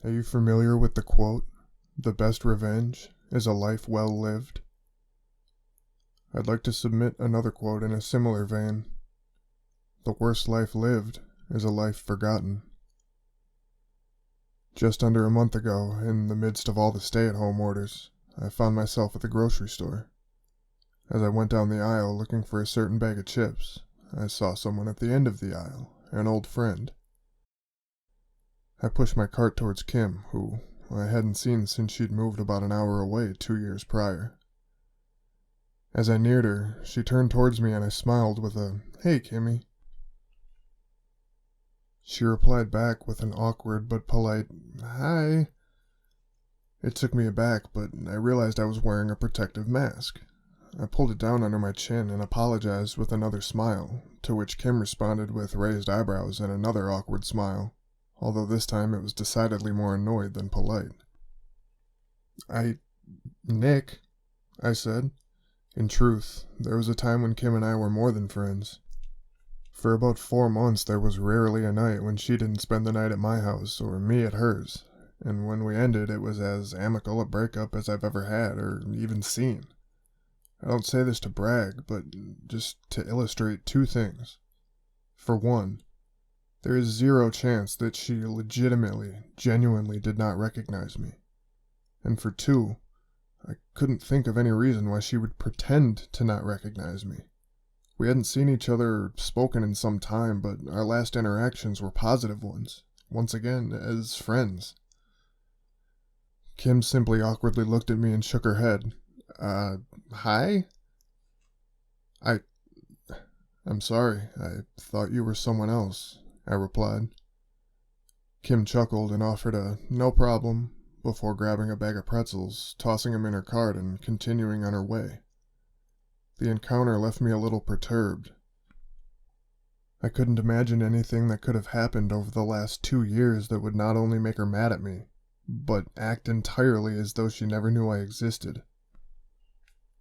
Are you familiar with the quote, "The best revenge is a life well lived"? I'd like to submit another quote in a similar vein. The worst life lived is a life forgotten. Just under a month ago, in the midst of all the stay-at-home orders, I found myself at the grocery store. As I went down the aisle looking for a certain bag of chips, I saw someone at the end of the aisle, an old friend. I pushed my cart towards Kim, who I hadn't seen since she'd moved about an hour away 2 years prior. As I neared her, she turned towards me and I smiled with a, "Hey, Kimmy." She replied back with an awkward but polite, "Hi." It took me aback, but I realized I was wearing a protective mask. I pulled it down under my chin and apologized with another smile, to which Kim responded with raised eyebrows and another awkward smile, although this time it was decidedly more annoyed than polite. Nick," I said. In truth, there was a time when Kim and I were more than friends. For about 4 months there was rarely a night when she didn't spend the night at my house or me at hers, and when we ended it was as amicable a breakup as I've ever had or even seen. I don't say this to brag, but just to illustrate 2 things. For one, there is 0 chance that she legitimately, genuinely did not recognize me. And for 2, I couldn't think of any reason why she would pretend to not recognize me. We hadn't seen each other or spoken in some time, but our last interactions were positive ones, once again, as friends. Kim simply awkwardly looked at me and shook her head. Hi?" I'm sorry, I thought you were someone else," I replied. Kim chuckled and offered a "no problem" before grabbing a bag of pretzels, tossing them in her cart, and continuing on her way. The encounter left me a little perturbed. I couldn't imagine anything that could have happened over the last 2 years that would not only make her mad at me, but act entirely as though she never knew I existed.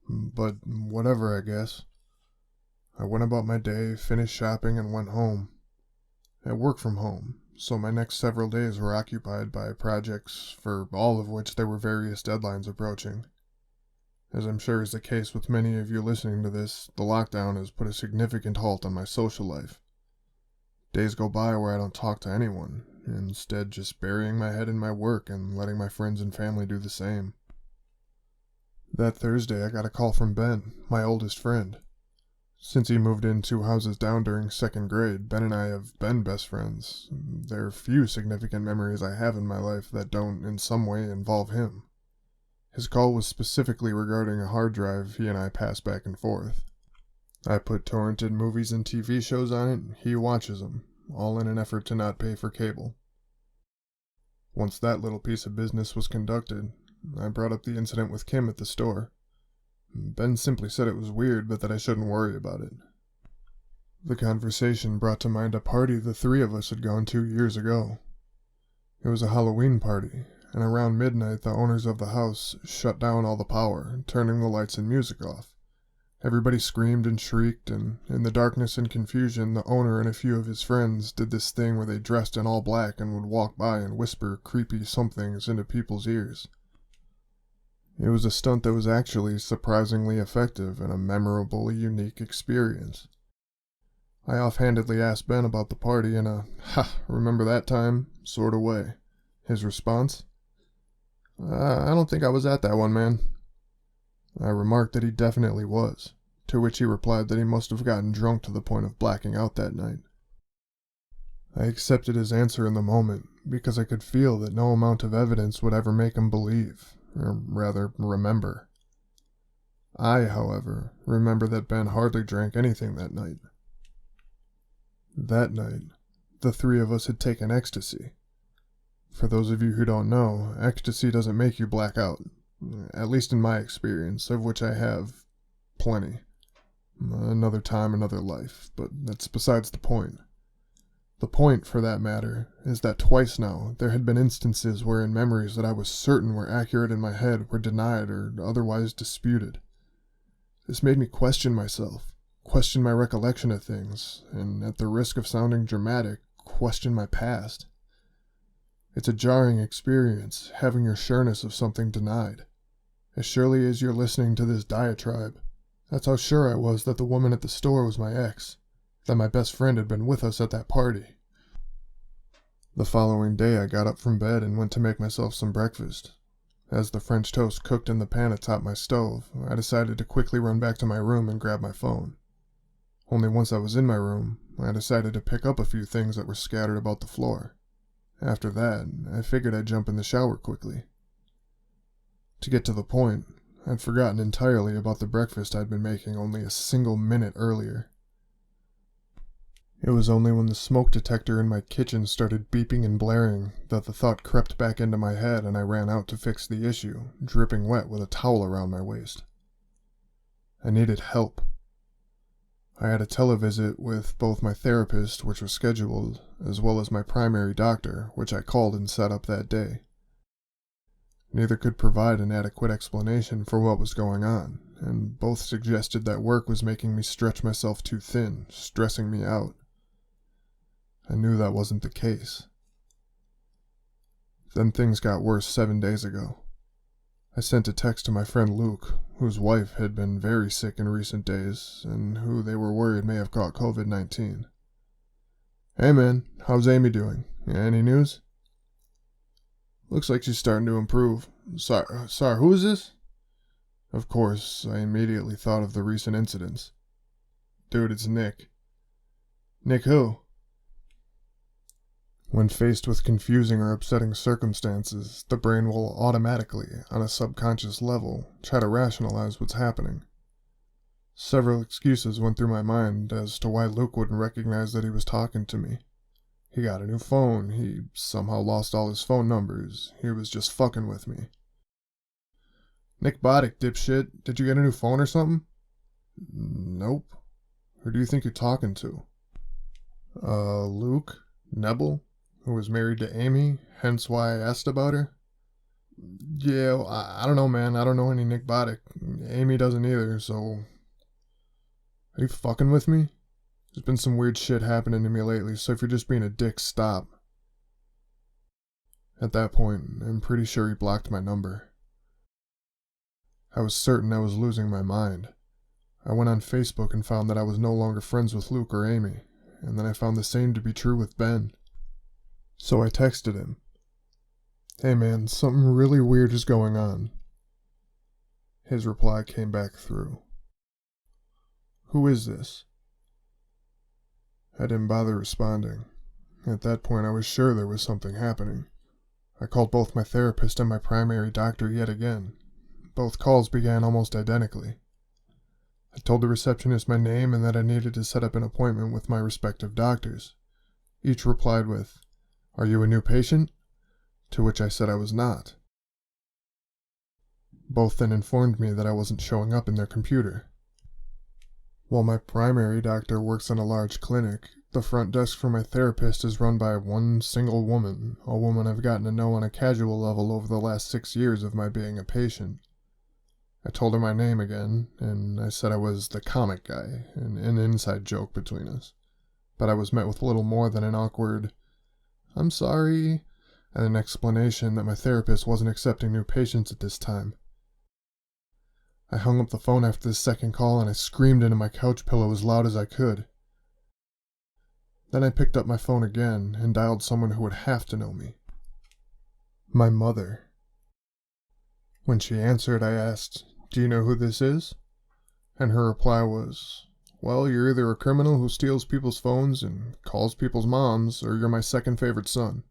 But whatever, I guess. I went about my day, finished shopping, and went home. I work from home, so my next several days were occupied by projects for all of which there were various deadlines approaching. As I'm sure is the case with many of you listening to this, the lockdown has put a significant halt on my social life. Days go by where I don't talk to anyone, instead just burying my head in my work and letting my friends and family do the same. That Thursday I got a call from Ben, my oldest friend. Since he moved in 2 houses down during 2nd grade, Ben and I have been best friends. There are few significant memories I have in my life that don't, in some way, involve him. His call was specifically regarding a hard drive he and I pass back and forth. I put torrented movies and TV shows on it, he watches them, all in an effort to not pay for cable. Once that little piece of business was conducted, I brought up the incident with Kim at the store. Ben simply said it was weird, but that I shouldn't worry about it. The conversation brought to mind a party the 3 of us had gone to years ago. It was a Halloween party, and around midnight the owners of the house shut down all the power, turning the lights and music off. Everybody screamed and shrieked, and in the darkness and confusion the owner and a few of his friends did this thing where they dressed in all black and would walk by and whisper creepy somethings into people's ears. It was a stunt that was actually surprisingly effective and a memorable, unique experience. I offhandedly asked Ben about the party in a, remember that time, sort of way. His response? I don't think I was at that one, man." I remarked that he definitely was, to which he replied that he must have gotten drunk to the point of blacking out that night. I accepted his answer in the moment, because I could feel that no amount of evidence would ever make him believe, or rather, remember. I, however, remember that Ben hardly drank anything that night. That night, the 3 of us had taken ecstasy. For those of you who don't know, ecstasy doesn't make you black out, at least in my experience, of which I have plenty. Another time, another life, but that's besides the point. The point, for that matter, is that twice now there had been instances wherein memories that I was certain were accurate in my head were denied or otherwise disputed. This made me question myself, question my recollection of things, and at the risk of sounding dramatic, question my past. It's a jarring experience, having your sureness of something denied. As surely as you're listening to this diatribe, that's how sure I was that the woman at the store was my ex, that my best friend had been with us at that party. The following day I got up from bed and went to make myself some breakfast. As the French toast cooked in the pan atop my stove, I decided to quickly run back to my room and grab my phone. Only once I was in my room, I decided to pick up a few things that were scattered about the floor. After that, I figured I'd jump in the shower quickly. To get to the point, I'd forgotten entirely about the breakfast I'd been making only a single minute earlier. It was only when the smoke detector in my kitchen started beeping and blaring that the thought crept back into my head and I ran out to fix the issue, dripping wet with a towel around my waist. I needed help. I had a televisit with both my therapist, which was scheduled, as well as my primary doctor, which I called and set up that day. Neither could provide an adequate explanation for what was going on, and both suggested that work was making me stretch myself too thin, stressing me out. I knew that wasn't the case. Then things got worse 7 days ago. I sent a text to my friend Luke, whose wife had been very sick in recent days, and who they were worried may have caught COVID-19. "Hey man, how's Amy doing? Any news?" "Looks like she's starting to improve. Sorry, who is this?" Of course, I immediately thought of the recent incidents. "Dude, it's Nick." "Nick who?" When faced with confusing or upsetting circumstances, the brain will automatically, on a subconscious level, try to rationalize what's happening. Several excuses went through my mind as to why Luke wouldn't recognize that he was talking to me. He got a new phone, he somehow lost all his phone numbers, he was just fucking with me. "Nick Boddick, dipshit, did you get a new phone or something?" "Nope. Who do you think you're talking to?" Luke? Nebel? Who was married to Amy, hence why I asked about her?" "Yeah, I don't know, man. I don't know any Nick Boddick. Amy doesn't either, so..." "Are you fucking with me? There's been some weird shit happening to me lately, so if you're just being a dick, stop." At that point, I'm pretty sure he blocked my number. I was certain I was losing my mind. I went on Facebook and found that I was no longer friends with Luke or Amy, and then I found the same to be true with Ben. So I texted him. "Hey man, something really weird is going on." His reply came back through. "Who is this?" I didn't bother responding. At that point, I was sure there was something happening. I called both my therapist and my primary doctor yet again. Both calls began almost identically. I told the receptionist my name and that I needed to set up an appointment with my respective doctors. Each replied with, "Are you a new patient?" To which I said I was not. Both then informed me that I wasn't showing up in their computer. While my primary doctor works in a large clinic, the front desk for my therapist is run by one single woman, a woman I've gotten to know on a casual level over the last 6 years of my being a patient. I told her my name again, and I said I was the comic guy, an inside joke between us. But I was met with little more than an awkward, "I'm sorry," and an explanation that my therapist wasn't accepting new patients at this time. I hung up the phone after the second call and I screamed into my couch pillow as loud as I could. Then I picked up my phone again and dialed someone who would have to know me. My mother. When she answered, I asked, "Do you know who this is?" And her reply was, "Well, you're either a criminal who steals people's phones and calls people's moms, or you're my second favorite son."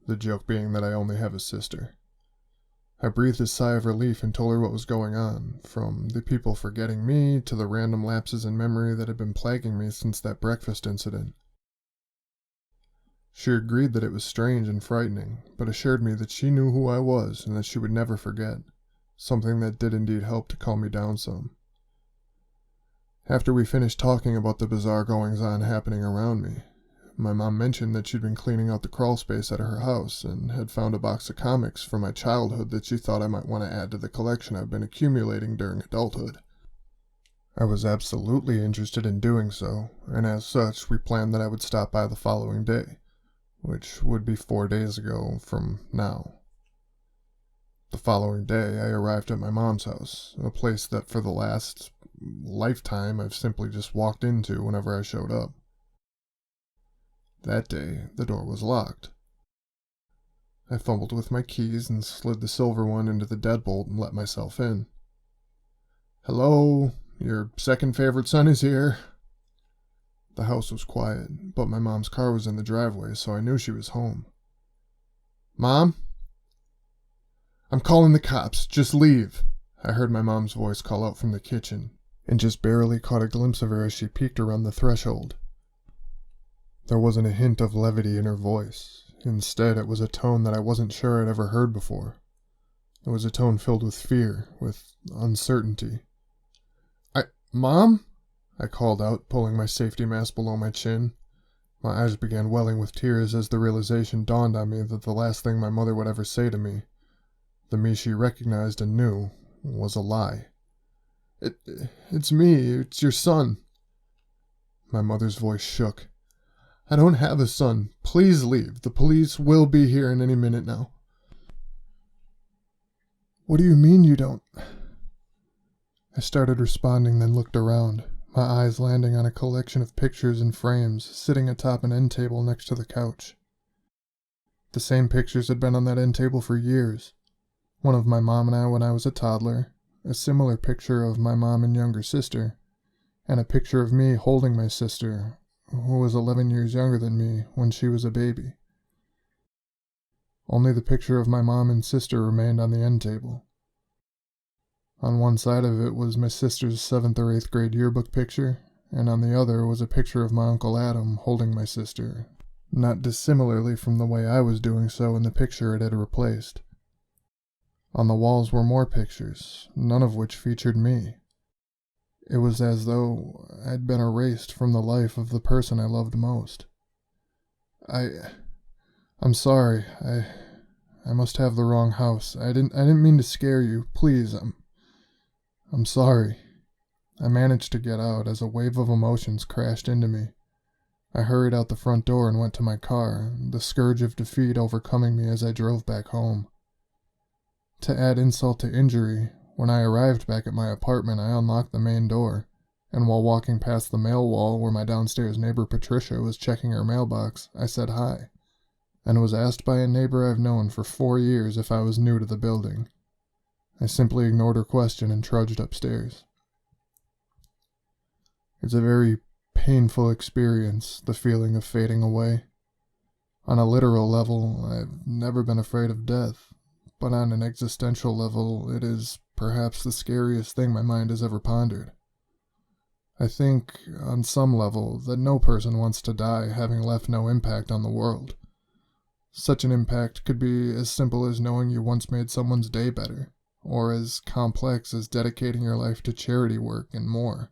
The joke being that I only have a sister. I breathed a sigh of relief and told her what was going on, from the people forgetting me to the random lapses in memory that had been plaguing me since that breakfast incident. She agreed that it was strange and frightening, but assured me that she knew who I was and that she would never forget, something that did indeed help to calm me down some. After we finished talking about the bizarre goings-on happening around me, my mom mentioned that she'd been cleaning out the crawl space at her house and had found a box of comics from my childhood that she thought I might want to add to the collection I've been accumulating during adulthood. I was absolutely interested in doing so, and as such, we planned that I would stop by the following day, which would be 4 days ago from now. The following day, I arrived at my mom's house, a place that for the last lifetime I've simply just walked into whenever I showed up. That day, the door was locked. I fumbled with my keys and slid the silver one into the deadbolt and let myself in. "Hello, your second favorite son is here." The house was quiet, but my mom's car was in the driveway, so I knew she was home. "Mom? I'm calling the cops. Just leave." I heard my mom's voice call out from the kitchen, and just barely caught a glimpse of her as she peeked around the threshold. There wasn't a hint of levity in her voice. Instead, it was a tone that I wasn't sure I'd ever heard before. It was a tone filled with fear, with uncertainty. "Mom?" I called out, pulling my safety mask below my chin. My eyes began welling with tears as the realization dawned on me that the last thing my mother would ever say to me, the me she recognized and knew, was a lie. It's me. It's your son." My mother's voice shook. "I don't have a son. Please leave. The police will be here in any minute now." "What do you mean you don't?" I started responding, then looked around, my eyes landing on a collection of pictures and frames sitting atop an end table next to the couch. The same pictures had been on that end table for years. One of my mom and I when I was a toddler, a similar picture of my mom and younger sister, and a picture of me holding my sister, who was 11 years younger than me when she was a baby. Only the picture of my mom and sister remained on the end table. On one side of it was my sister's 7th or 8th grade yearbook picture, and on the other was a picture of my Uncle Adam holding my sister, not dissimilarly from the way I was doing so in the picture it had replaced. On the walls were more pictures, none of which featured me. It was as though I'd been erased from the life of the person I loved most. I'm sorry. I must have the wrong house. I didn't mean to scare you. Please, I'm sorry." I managed to get out as a wave of emotions crashed into me. I hurried out the front door and went to my car, the scourge of defeat overcoming me as I drove back home. To add insult to injury, when I arrived back at my apartment, I unlocked the main door, and while walking past the mail wall where my downstairs neighbor Patricia was checking her mailbox, I said hi, and was asked by a neighbor I've known for 4 years if I was new to the building. I simply ignored her question and trudged upstairs. It's a very painful experience, the feeling of fading away. On a literal level, I've never been afraid of death, but on an existential level, it is perhaps the scariest thing my mind has ever pondered. I think, on some level, that no person wants to die having left no impact on the world. Such an impact could be as simple as knowing you once made someone's day better, or as complex as dedicating your life to charity work and more.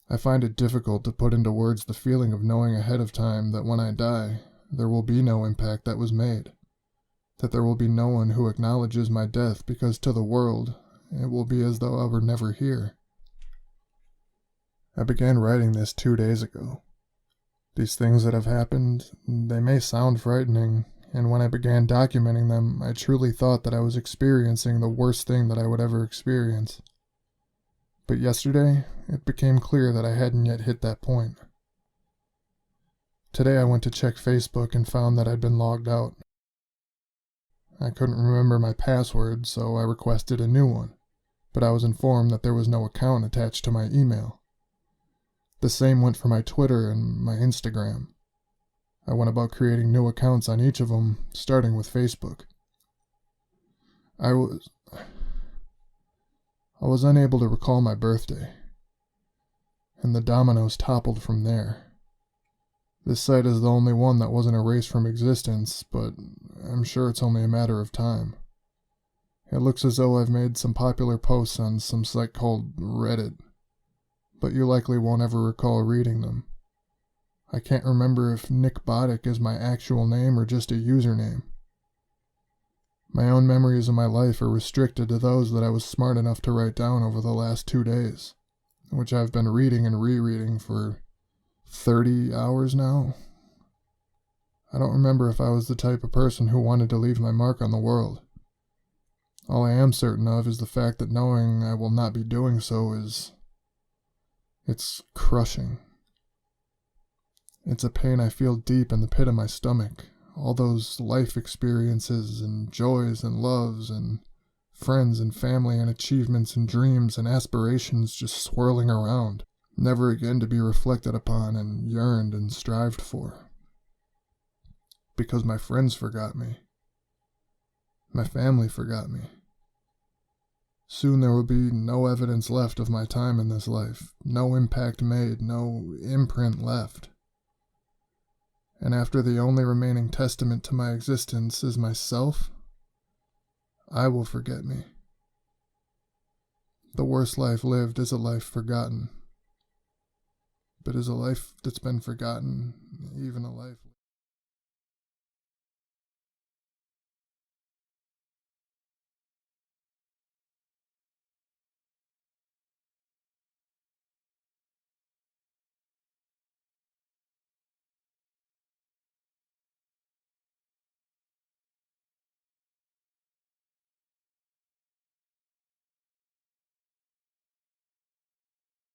I find it difficult to put into words the feeling of knowing ahead of time that when I die, there will be no impact that was made, that there will be no one who acknowledges my death because to the world, it will be as though I were never here. I began writing this 2 days ago. These things that have happened, they may sound frightening, and when I began documenting them, I truly thought that I was experiencing the worst thing that I would ever experience. But yesterday, it became clear that I hadn't yet hit that point. Today I went to check Facebook and found that I'd been logged out. I couldn't remember my password, so I requested a new one, but I was informed that there was no account attached to my email. The same went for my Twitter and my Instagram. I went about creating new accounts on each of them, starting with Facebook. I was unable to recall my birthday, and the dominoes toppled from there. This site is the only one that wasn't erased from existence, but I'm sure it's only a matter of time. It looks as though I've made some popular posts on some site called Reddit, but you likely won't ever recall reading them. I can't remember if Nick Boddick is my actual name or just a username. My own memories of my life are restricted to those that I was smart enough to write down over the last 2 days, which I've been reading and rereading for 30 hours now. I don't remember if I was the type of person who wanted to leave my mark on the world. All I am certain of is the fact that knowing I will not be doing so it's crushing. It's a pain I feel deep in the pit of my stomach. All those life experiences and joys and loves and friends and family and achievements and dreams and aspirations just swirling around, never again to be reflected upon and yearned and strived for. Because my friends forgot me. My family forgot me. Soon there will be no evidence left of my time in this life, no impact made, no imprint left. And after the only remaining testament to my existence is myself, I will forget me. The worst life lived is a life forgotten. But is a life that's been forgotten even a life